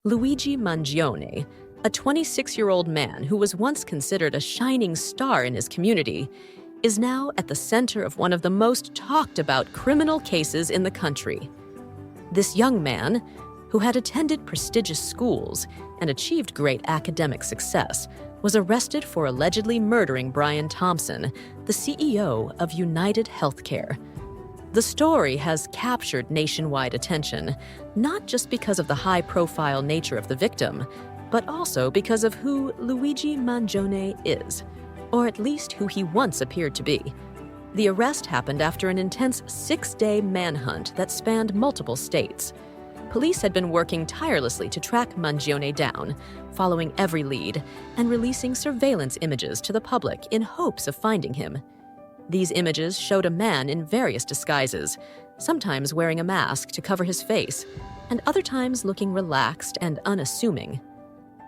Luigi Mangione, a 26-year-old man who was once considered a shining star in his community, is now at the center of one of the most talked-about criminal cases in the country. This young man, who had attended prestigious schools and achieved great academic success, was arrested for allegedly murdering Brian Thompson, the CEO of United Healthcare. The story has captured nationwide attention, not just because of the high-profile nature of the victim, but also because of who Luigi Mangione is, or at least who he once appeared to be. The arrest happened after an intense 6-day manhunt that spanned multiple states. Police had been working tirelessly to track Mangione down, following every lead and releasing surveillance images to the public in hopes of finding him. These images showed a man in various disguises, sometimes wearing a mask to cover his face, and other times looking relaxed and unassuming.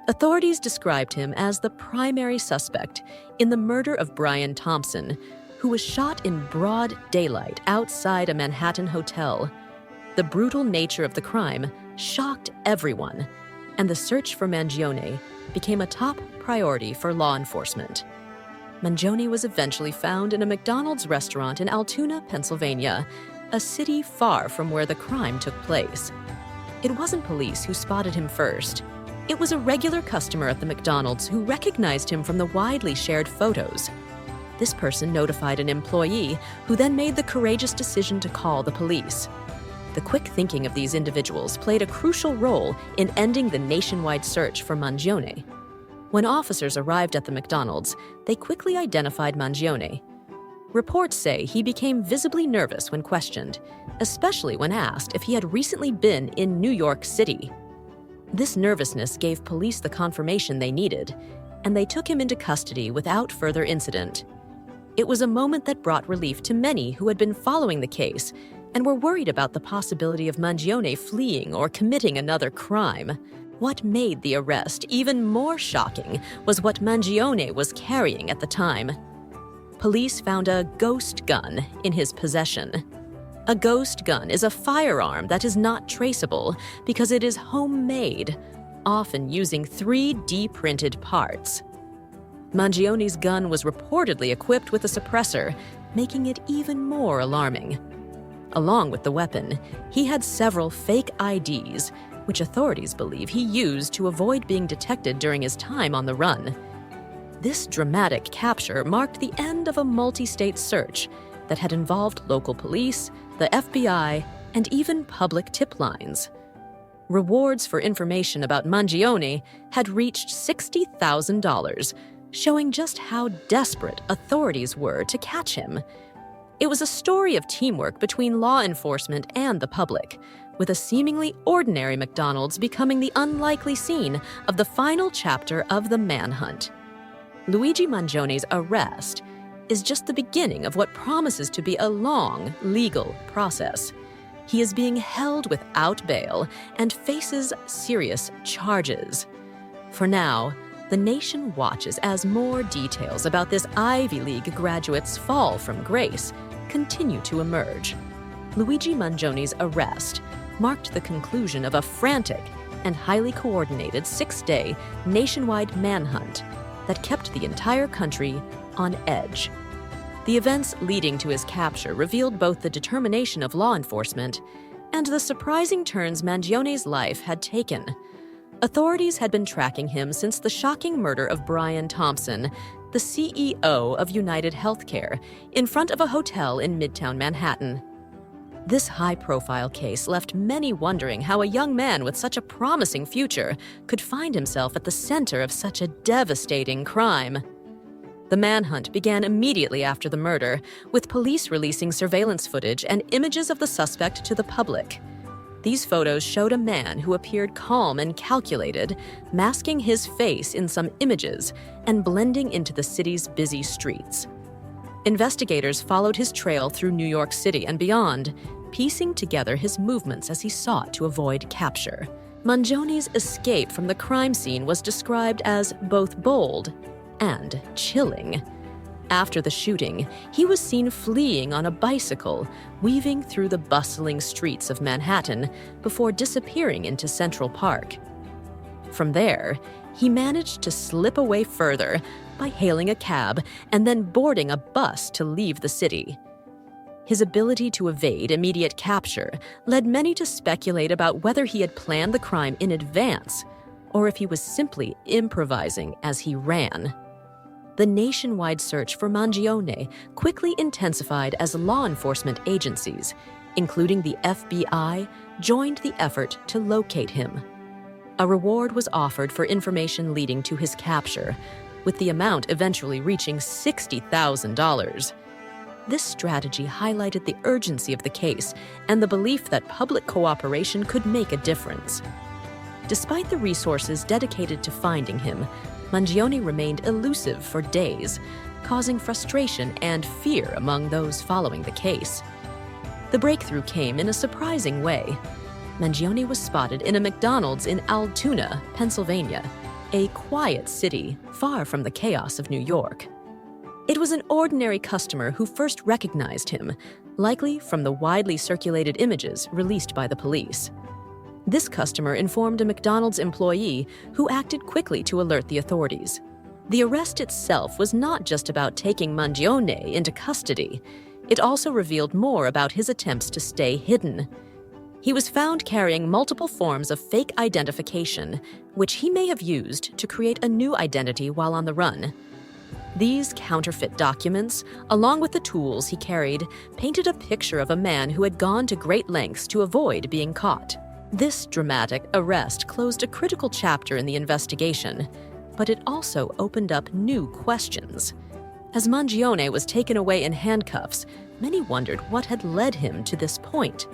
Authorities described him as the primary suspect in the murder of Brian Thompson, who was shot in broad daylight outside a Manhattan hotel. The brutal nature of the crime shocked everyone, and the search for Mangione became a top priority for law enforcement. Mangione was eventually found in a McDonald's restaurant in Altoona, Pennsylvania, a city far from where the crime took place. It wasn't police who spotted him first. It was a regular customer at the McDonald's who recognized him from the widely shared photos. This person notified an employee who then made the courageous decision to call the police. The quick thinking of these individuals played a crucial role in ending the nationwide search for Mangione. When officers arrived at the McDonald's, they quickly identified Mangione. Reports say he became visibly nervous when questioned, especially when asked if he had recently been in New York City. This nervousness gave police the confirmation they needed, and they took him into custody without further incident. It was a moment that brought relief to many who had been following the case and were worried about the possibility of Mangione fleeing or committing another crime. What made the arrest even more shocking was what Mangione was carrying at the time. Police found a ghost gun in his possession. A ghost gun is a firearm that is not traceable because it is homemade, often using 3D printed parts. Mangione's gun was reportedly equipped with a suppressor, making it even more alarming. Along with the weapon, he had several fake IDs, which authorities believe he used to avoid being detected during his time on the run. This dramatic capture marked the end of a multi-state search that had involved local police, the FBI, and even public tip lines. Rewards for information about Mangione had reached $60,000, showing just how desperate authorities were to catch him. It was a story of teamwork between law enforcement and the public, with a seemingly ordinary McDonald's becoming the unlikely scene of the final chapter of the manhunt. Luigi Mangione's arrest is just the beginning of what promises to be a long legal process. He is being held without bail and faces serious charges. For now, the nation watches as more details about this Ivy League graduate's fall from grace continue to emerge. Luigi Mangione's arrest marked the conclusion of a frantic and highly coordinated 6-day nationwide manhunt that kept the entire country on edge. The events leading to his capture revealed both the determination of law enforcement and the surprising turns Mangione's life had taken. Authorities had been tracking him since the shocking murder of Brian Thompson, the CEO of United Healthcare, in front of a hotel in Midtown Manhattan. This high-profile case left many wondering how a young man with such a promising future could find himself at the center of such a devastating crime. The manhunt began immediately after the murder, with police releasing surveillance footage and images of the suspect to the public. These photos showed a man who appeared calm and calculated, masking his face in some images and blending into the city's busy streets. Investigators followed his trail through New York City and beyond, piecing together his movements as he sought to avoid capture. Mangione's escape from the crime scene was described as both bold and chilling. After the shooting, he was seen fleeing on a bicycle, weaving through the bustling streets of Manhattan before disappearing into Central Park. From there, he managed to slip away further by hailing a cab and then boarding a bus to leave the city. His ability to evade immediate capture led many to speculate about whether he had planned the crime in advance or if he was simply improvising as he ran. The nationwide search for Mangione quickly intensified as law enforcement agencies, including the FBI, joined the effort to locate him. A reward was offered for information leading to his capture, with the amount eventually reaching $60,000. This strategy highlighted the urgency of the case and the belief that public cooperation could make a difference. Despite the resources dedicated to finding him, Mangione remained elusive for days, causing frustration and fear among those following the case. The breakthrough came in a surprising way. Mangione was spotted in a McDonald's in Altoona, Pennsylvania, a quiet city far from the chaos of New York. It was an ordinary customer who first recognized him, likely from the widely circulated images released by the police. This customer informed a McDonald's employee who acted quickly to alert the authorities. The arrest itself was not just about taking Mangione into custody. It also revealed more about his attempts to stay hidden. He was found carrying multiple forms of fake identification, which he may have used to create a new identity while on the run. These counterfeit documents, along with the tools he carried, painted a picture of a man who had gone to great lengths to avoid being caught. This dramatic arrest closed a critical chapter in the investigation, but it also opened up new questions. As Mangione was taken away in handcuffs, many wondered what had led him to this point.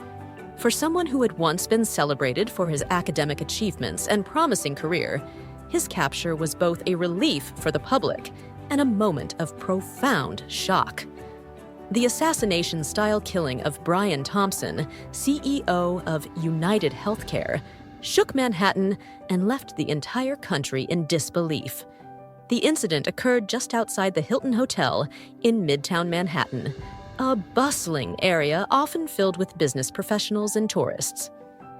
For someone who had once been celebrated for his academic achievements and promising career, his capture was both a relief for the public and a moment of profound shock. The assassination-style killing of Brian Thompson, CEO of United Healthcare, shook Manhattan and left the entire country in disbelief. The incident occurred just outside the Hilton Hotel in Midtown Manhattan, a bustling area often filled with business professionals and tourists.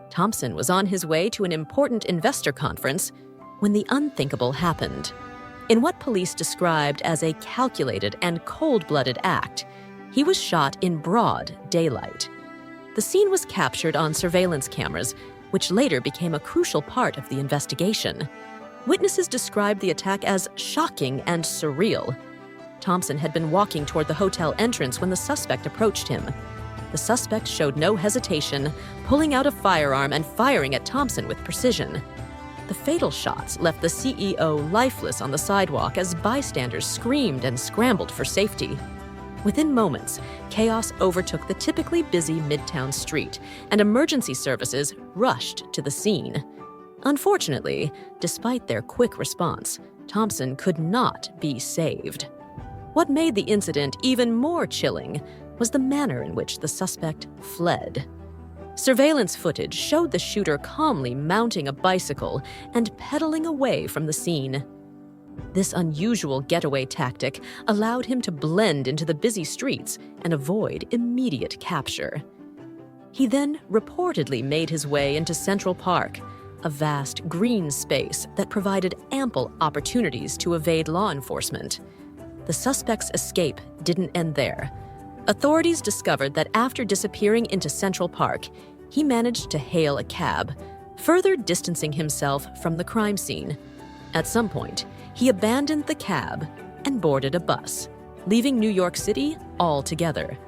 Thompson was on his way to an important investor conference when the unthinkable happened. In what police described as a calculated and cold-blooded act, he was shot in broad daylight. The scene was captured on surveillance cameras, which later became a crucial part of the investigation. Witnesses described the attack as shocking and surreal. Thompson had been walking toward the hotel entrance when the suspect approached him. The suspect showed no hesitation, pulling out a firearm and firing at Thompson with precision. The fatal shots left the CEO lifeless on the sidewalk as bystanders screamed and scrambled for safety. Within moments, chaos overtook the typically busy Midtown street, and emergency services rushed to the scene. Unfortunately, despite their quick response, Thompson could not be saved. What made the incident even more chilling was the manner in which the suspect fled. Surveillance footage showed the shooter calmly mounting a bicycle and pedaling away from the scene. This unusual getaway tactic allowed him to blend into the busy streets and avoid immediate capture. He then reportedly made his way into Central Park, a vast green space that provided ample opportunities to evade law enforcement. The suspect's escape didn't end there. Authorities discovered that after disappearing into Central Park, he managed to hail a cab, further distancing himself from the crime scene. At some point, he abandoned the cab and boarded a bus, leaving New York City altogether.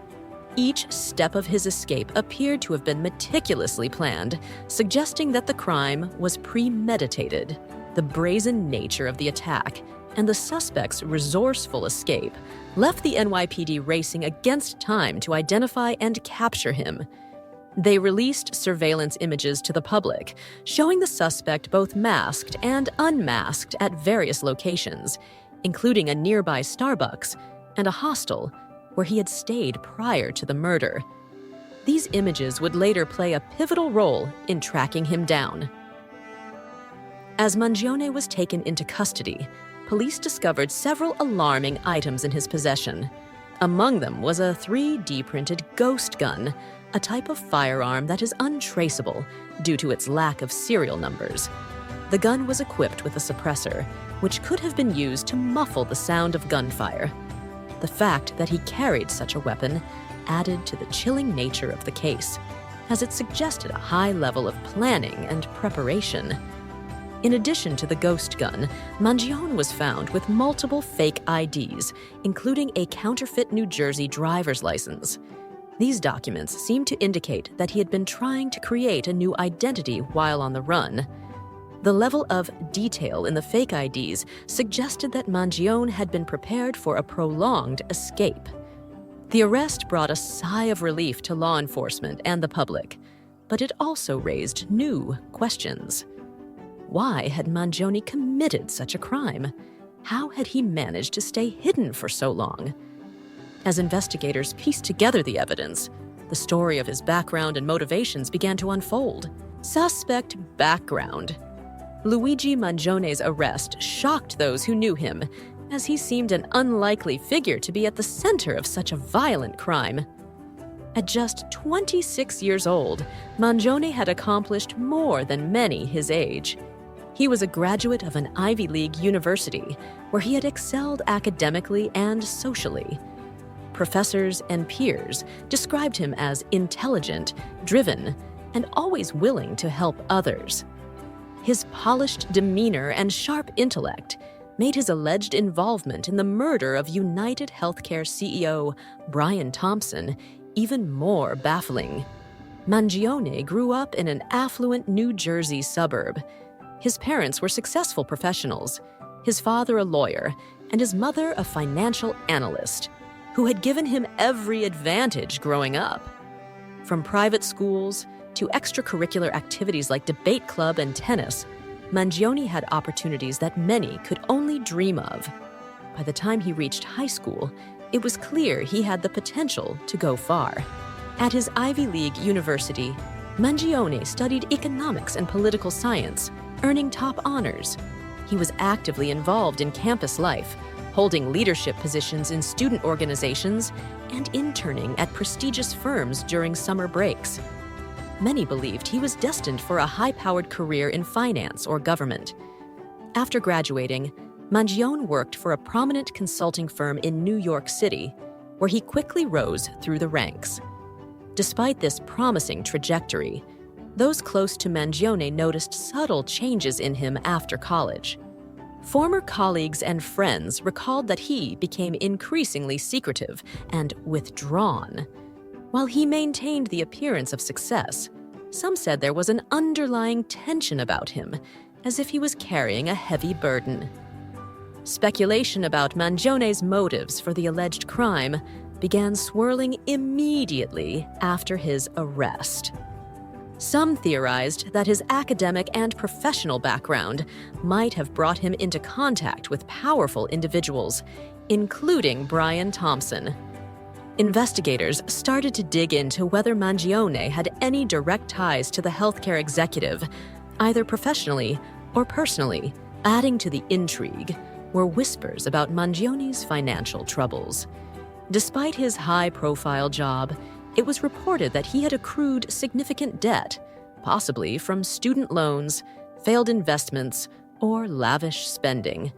Each step of his escape appeared to have been meticulously planned, suggesting that the crime was premeditated. The brazen nature of the attack and the suspect's resourceful escape left the NYPD racing against time to identify and capture him. They released surveillance images to the public, showing the suspect both masked and unmasked at various locations, including a nearby Starbucks and a hostel where he had stayed prior to the murder. These images would later play a pivotal role in tracking him down. As Mangione was taken into custody, police discovered several alarming items in his possession. Among them was a 3D-printed ghost gun, a type of firearm that is untraceable due to its lack of serial numbers. The gun was equipped with a suppressor, which could have been used to muffle the sound of gunfire. The fact that he carried such a weapon added to the chilling nature of the case, as it suggested a high level of planning and preparation. In addition to the ghost gun, Mangione was found with multiple fake IDs, including a counterfeit New Jersey driver's license. These documents seem to indicate that he had been trying to create a new identity while on the run. The level of detail in the fake IDs suggested that Mangione had been prepared for a prolonged escape. The arrest brought a sigh of relief to law enforcement and the public, but it also raised new questions. Why had Mangione committed such a crime? How had he managed to stay hidden for so long? As investigators pieced together the evidence, the story of his background and motivations began to unfold. Suspect background. Luigi Mangione's arrest shocked those who knew him, as he seemed an unlikely figure to be at the center of such a violent crime. At just 26 years old, Mangione had accomplished more than many his age. He was a graduate of an Ivy League university, where he had excelled academically and socially. Professors and peers described him as intelligent, driven, and always willing to help others. His polished demeanor and sharp intellect made his alleged involvement in the murder of United Healthcare CEO Brian Thompson even more baffling. Mangione grew up in an affluent New Jersey suburb. His parents were successful professionals, his father a lawyer, and his mother a financial analyst, who had given him every advantage growing up. From private schools to extracurricular activities like debate club and tennis, Mangione had opportunities that many could only dream of. By the time he reached high school, it was clear he had the potential to go far. At his Ivy League university, Mangione studied economics and political science, earning top honors. He was actively involved in campus life, holding leadership positions in student organizations and interning at prestigious firms during summer breaks. Many believed he was destined for a high-powered career in finance or government. After graduating, Mangione worked for a prominent consulting firm in New York City, where he quickly rose through the ranks. Despite this promising trajectory, those close to Mangione noticed subtle changes in him after college. Former colleagues and friends recalled that he became increasingly secretive and withdrawn. While he maintained the appearance of success, some said there was an underlying tension about him, as if he was carrying a heavy burden. Speculation about Mangione's motives for the alleged crime began swirling immediately after his arrest. Some theorized that his academic and professional background might have brought him into contact with powerful individuals, including Brian Thompson. Investigators started to dig into whether Mangione had any direct ties to the healthcare executive, either professionally or personally. Adding to the intrigue were whispers about Mangione's financial troubles. Despite his high-profile job, it was reported that he had accrued significant debt, possibly from student loans, failed investments, or lavish spending.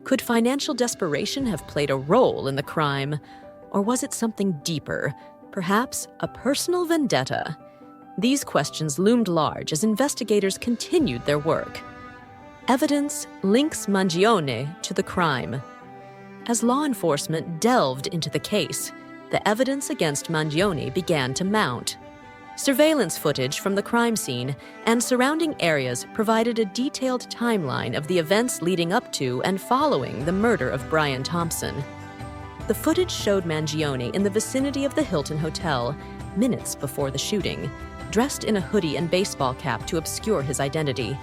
Could financial desperation have played a role in the crime? Or was it something deeper, perhaps a personal vendetta? These questions loomed large as investigators continued their work. Evidence links Mangione to the crime. As law enforcement delved into the case, the evidence against Mangione began to mount. Surveillance footage from the crime scene and surrounding areas provided a detailed timeline of the events leading up to and following the murder of Brian Thompson. The footage showed Mangione in the vicinity of the Hilton Hotel minutes before the shooting, dressed in a hoodie and baseball cap to obscure his identity.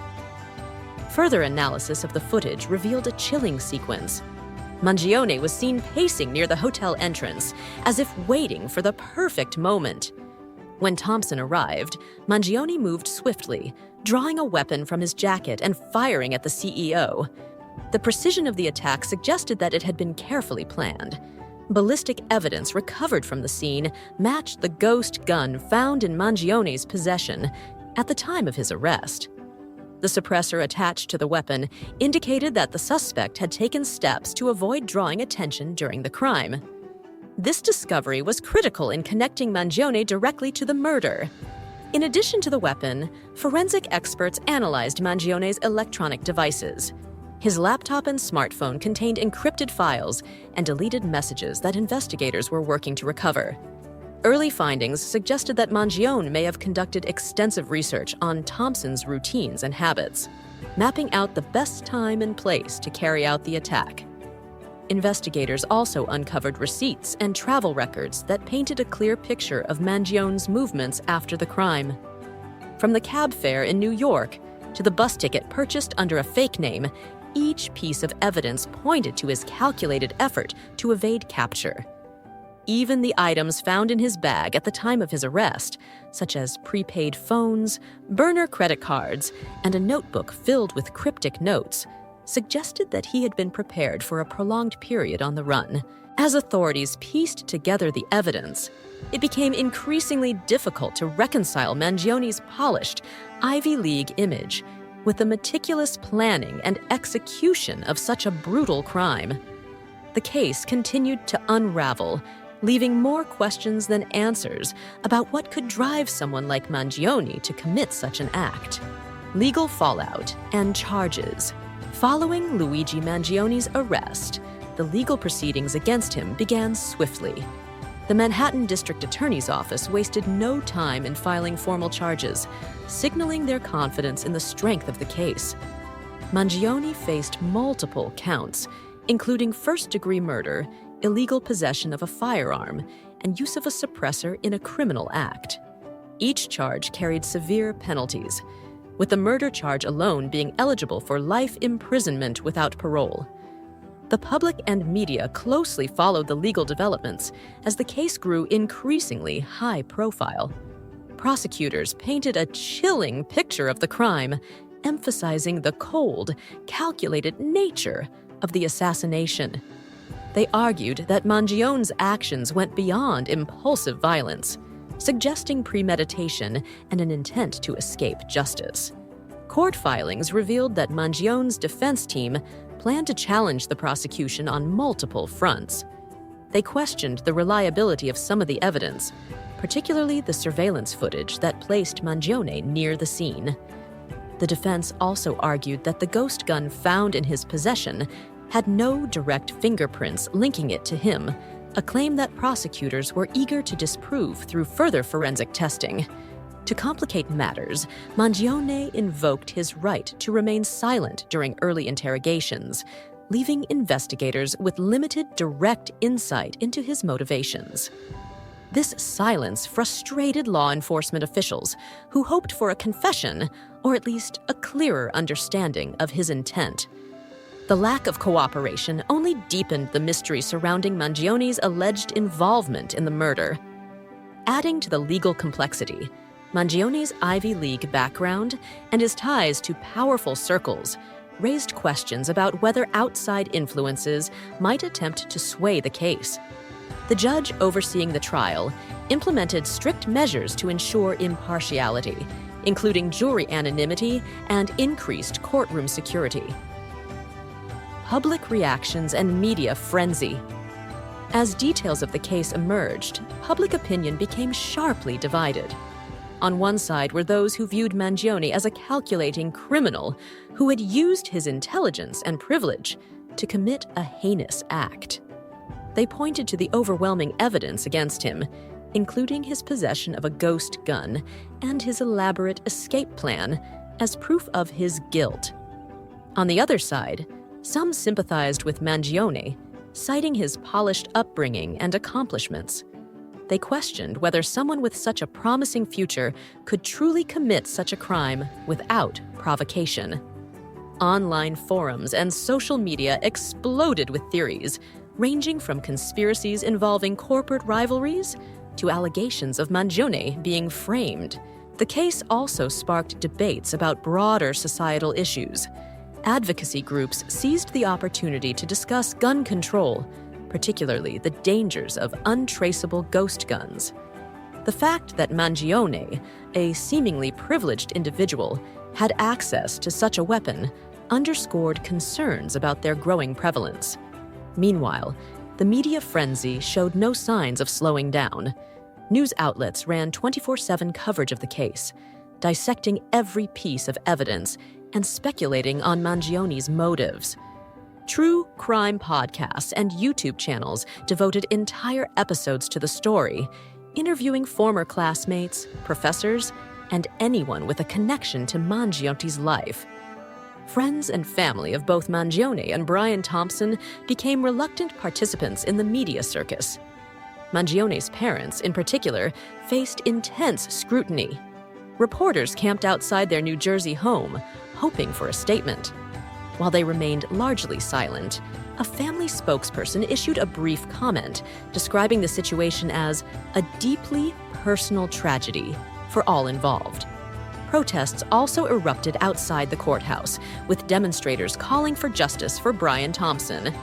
Further analysis of the footage revealed a chilling sequence. Mangione was seen pacing near the hotel entrance, as if waiting for the perfect moment. When Thompson arrived, Mangione moved swiftly, drawing a weapon from his jacket and firing at the CEO. The precision of the attack suggested that it had been carefully planned. Ballistic evidence recovered from the scene matched the ghost gun found in Mangione's possession at the time of his arrest. The suppressor attached to the weapon indicated that the suspect had taken steps to avoid drawing attention during the crime. This discovery was critical in connecting Mangione directly to the murder. In addition to the weapon, forensic experts analyzed Mangione's electronic devices. His laptop and smartphone contained encrypted files and deleted messages that investigators were working to recover. Early findings suggested that Mangione may have conducted extensive research on Thompson's routines and habits, mapping out the best time and place to carry out the attack. Investigators also uncovered receipts and travel records that painted a clear picture of Mangione's movements after the crime. From the cab fare in New York to the bus ticket purchased under a fake name, each piece of evidence pointed to his calculated effort to evade capture. Even the items found in his bag at the time of his arrest, such as prepaid phones, burner credit cards, and a notebook filled with cryptic notes, suggested that he had been prepared for a prolonged period on the run. As authorities pieced together the evidence, it became increasingly difficult to reconcile Mangione's polished Ivy League image with the meticulous planning and execution of such a brutal crime. The case continued to unravel, leaving more questions than answers about what could drive someone like Mangione to commit such an act. Legal fallout and charges. Following Luigi Mangione's arrest, the legal proceedings against him began swiftly. The Manhattan District Attorney's Office wasted no time in filing formal charges, signaling their confidence in the strength of the case. Mangione faced multiple counts, including first-degree murder, illegal possession of a firearm, and use of a suppressor in a criminal act. Each charge carried severe penalties, with the murder charge alone being eligible for life imprisonment without parole. The public and media closely followed the legal developments as the case grew increasingly high profile. Prosecutors painted a chilling picture of the crime, emphasizing the cold, calculated nature of the assassination. They argued that Mangione's actions went beyond impulsive violence, suggesting premeditation and an intent to escape justice. Court filings revealed that Mangione's defense team planned to challenge the prosecution on multiple fronts. They questioned the reliability of some of the evidence, particularly the surveillance footage that placed Mangione near the scene. The defense also argued that the ghost gun found in his possession had no direct fingerprints linking it to him, a claim that prosecutors were eager to disprove through further forensic testing. To complicate matters, Mangione invoked his right to remain silent during early interrogations, leaving investigators with limited direct insight into his motivations. This silence frustrated law enforcement officials who hoped for a confession or at least a clearer understanding of his intent. The lack of cooperation only deepened the mystery surrounding Mangione's alleged involvement in the murder. Adding to the legal complexity, Mangione's Ivy League background and his ties to powerful circles raised questions about whether outside influences might attempt to sway the case. The judge overseeing the trial implemented strict measures to ensure impartiality, including jury anonymity and increased courtroom security. Public reactions and media frenzy. As details of the case emerged, public opinion became sharply divided. On one side were those who viewed Mangione as a calculating criminal who had used his intelligence and privilege to commit a heinous act. They pointed to the overwhelming evidence against him, including his possession of a ghost gun and his elaborate escape plan, as proof of his guilt. On the other side, some sympathized with Mangione, citing his polished upbringing and accomplishments. They questioned whether someone with such a promising future could truly commit such a crime without provocation. Online forums and social media exploded with theories, ranging from conspiracies involving corporate rivalries to allegations of Mangione being framed. The case also sparked debates about broader societal issues. Advocacy groups seized the opportunity to discuss gun control, particularly the dangers of untraceable ghost guns. The fact that Mangione, a seemingly privileged individual, had access to such a weapon underscored concerns about their growing prevalence. Meanwhile, the media frenzy showed no signs of slowing down. News outlets ran 24/7 coverage of the case, dissecting every piece of evidence and speculating on Mangione's motives. True crime podcasts and YouTube channels devoted entire episodes to the story, interviewing former classmates, professors, and anyone with a connection to Mangione's life. Friends and family of both Mangione and Brian Thompson became reluctant participants in the media circus. Mangione's parents, in particular, faced intense scrutiny. Reporters camped outside their New Jersey home, hoping for a statement. While they remained largely silent, a family spokesperson issued a brief comment describing the situation as a deeply personal tragedy for all involved. Protests also erupted outside the courthouse, with demonstrators calling for justice for Brian Thompson.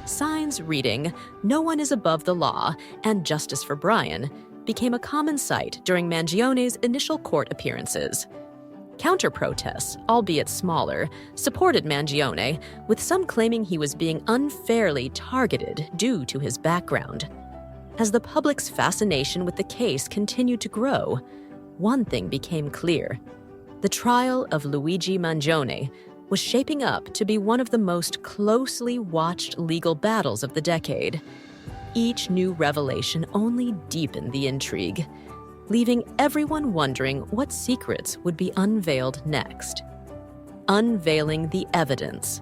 Signs reading, "No one is above the law," and "Justice for Brian," became a common sight during Mangione's initial court appearances. Counter-protests, albeit smaller, supported Mangione, with some claiming he was being unfairly targeted due to his background. As the public's fascination with the case continued to grow, one thing became clear. The trial of Luigi Mangione was shaping up to be one of the most closely watched legal battles of the decade. Each new revelation only deepened the intrigue, leaving everyone wondering what secrets would be unveiled next. Unveiling the evidence.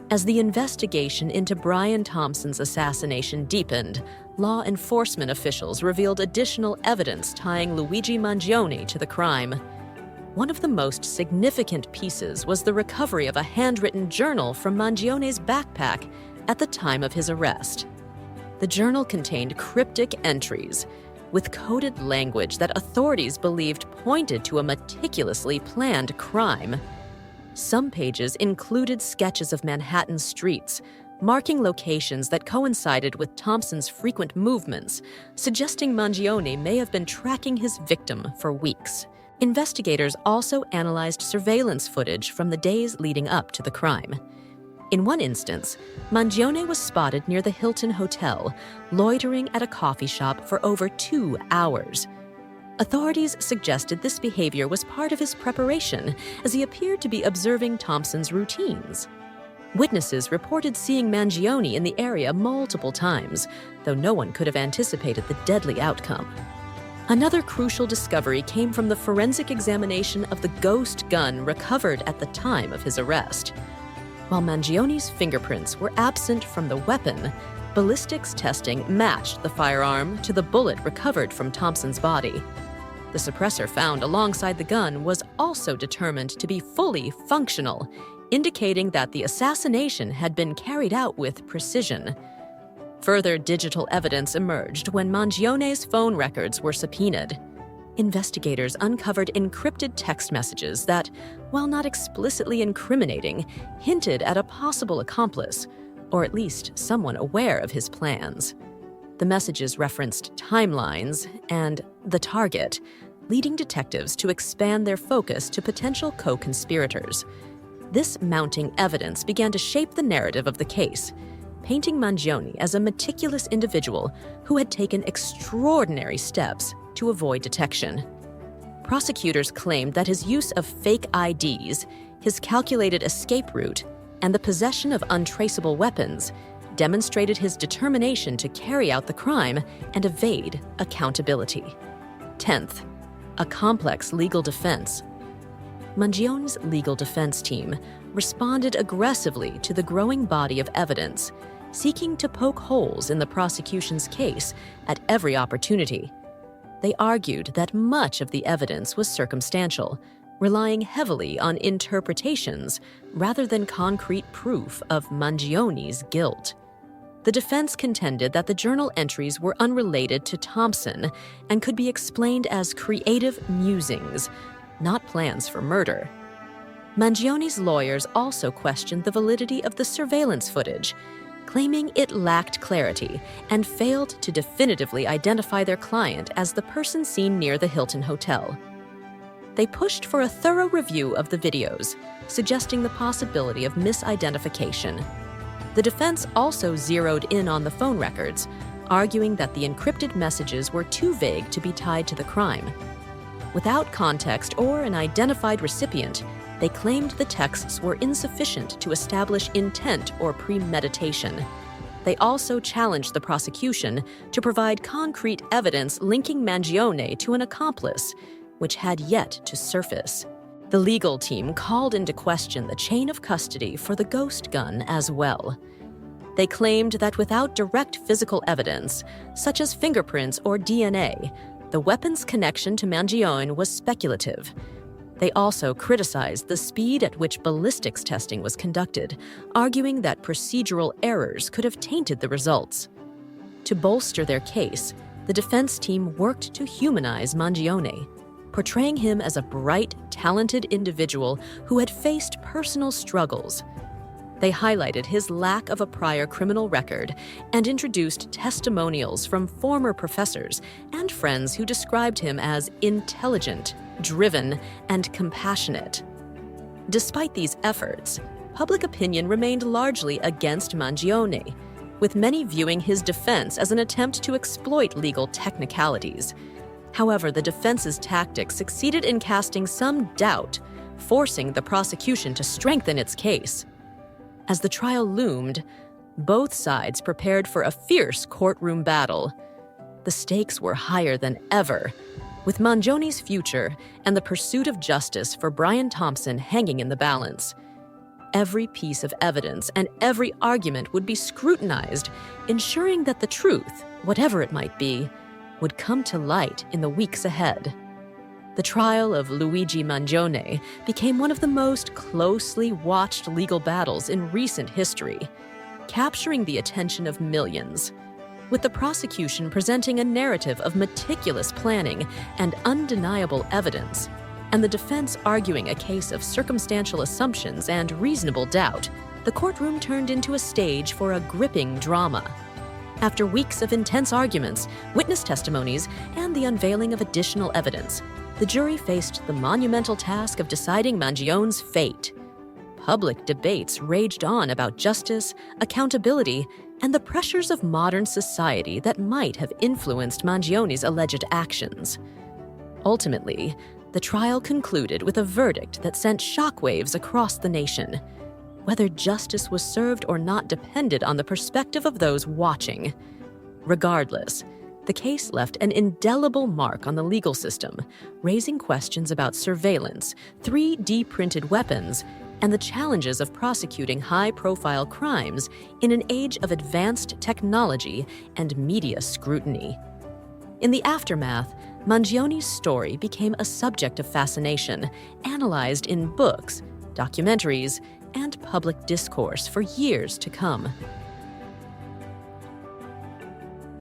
As the investigation into Brian Thompson's assassination deepened, law enforcement officials revealed additional evidence tying Luigi Mangione to the crime. One of the most significant pieces was the recovery of a handwritten journal from Mangione's backpack at the time of his arrest. The journal contained cryptic entries with coded language that authorities believed pointed to a meticulously planned crime. Some pages included sketches of Manhattan streets, marking locations that coincided with Thompson's frequent movements, suggesting Mangione may have been tracking his victim for weeks. Investigators also analyzed surveillance footage from the days leading up to the crime. In one instance, Mangione was spotted near the Hilton Hotel, loitering at a coffee shop for over 2 hours. Authorities suggested this behavior was part of his preparation, as he appeared to be observing Thompson's routines. Witnesses reported seeing Mangione in the area multiple times, though no one could have anticipated the deadly outcome. Another crucial discovery came from the forensic examination of the ghost gun recovered at the time of his arrest. While Mangione's fingerprints were absent from the weapon, ballistics testing matched the firearm to the bullet recovered from Thompson's body. The suppressor found alongside the gun was also determined to be fully functional, indicating that the assassination had been carried out with precision. Further digital evidence emerged when Mangione's phone records were subpoenaed. Investigators uncovered encrypted text messages that, while not explicitly incriminating, hinted at a possible accomplice, or at least someone aware of his plans. The messages referenced timelines and the target, leading detectives to expand their focus to potential co-conspirators. This mounting evidence began to shape the narrative of the case, painting Mangione as a meticulous individual who had taken extraordinary steps to avoid detection. Prosecutors claimed that his use of fake IDs, his calculated escape route, and the possession of untraceable weapons demonstrated his determination to carry out the crime and evade accountability. 10th, a complex legal defense. Mangione's legal defense team responded aggressively to the growing body of evidence, seeking to poke holes in the prosecution's case at every opportunity. They argued that much of the evidence was circumstantial, relying heavily on interpretations rather than concrete proof of Mangione's guilt. The defense contended that the journal entries were unrelated to Thompson and could be explained as creative musings, not plans for murder. Mangione's lawyers also questioned the validity of the surveillance footage, claiming it lacked clarity and failed to definitively identify their client as the person seen near the Hilton Hotel. They pushed for a thorough review of the videos, suggesting the possibility of misidentification. The defense also zeroed in on the phone records, arguing that the encrypted messages were too vague to be tied to the crime. Without context or an identified recipient, they claimed the texts were insufficient to establish intent or premeditation. They also challenged the prosecution to provide concrete evidence linking Mangione to an accomplice, which had yet to surface. The legal team called into question the chain of custody for the ghost gun as well. They claimed that without direct physical evidence, such as fingerprints or DNA, the weapon's connection to Mangione was speculative. They also criticized the speed at which ballistics testing was conducted, arguing that procedural errors could have tainted the results. To bolster their case, the defense team worked to humanize Mangione, portraying him as a bright, talented individual who had faced personal struggles. They highlighted his lack of a prior criminal record and introduced testimonials from former professors and friends who described him as intelligent, driven, and compassionate. Despite these efforts, public opinion remained largely against Mangione, with many viewing his defense as an attempt to exploit legal technicalities. However, the defense's tactics succeeded in casting some doubt, forcing the prosecution to strengthen its case. As the trial loomed, both sides prepared for a fierce courtroom battle. The stakes were higher than ever, with Mangione's future and the pursuit of justice for Brian Thompson hanging in the balance. Every piece of evidence and every argument would be scrutinized, ensuring that the truth, whatever it might be, would come to light in the weeks ahead. The trial of Luigi Mangione became one of the most closely watched legal battles in recent history, capturing the attention of millions. With the prosecution presenting a narrative of meticulous planning and undeniable evidence, and the defense arguing a case of circumstantial assumptions and reasonable doubt, the courtroom turned into a stage for a gripping drama. After weeks of intense arguments, witness testimonies, and the unveiling of additional evidence, the jury faced the monumental task of deciding Mangione's fate. Public debates raged on about justice, accountability, and the pressures of modern society that might have influenced Mangione's alleged actions. Ultimately, the trial concluded with a verdict that sent shockwaves across the nation. Whether justice was served or not depended on the perspective of those watching. Regardless, the case left an indelible mark on the legal system, raising questions about surveillance, 3D printed weapons, and the challenges of prosecuting high-profile crimes in an age of advanced technology and media scrutiny. In the aftermath, Mangione's story became a subject of fascination, analyzed in books, documentaries, and public discourse for years to come.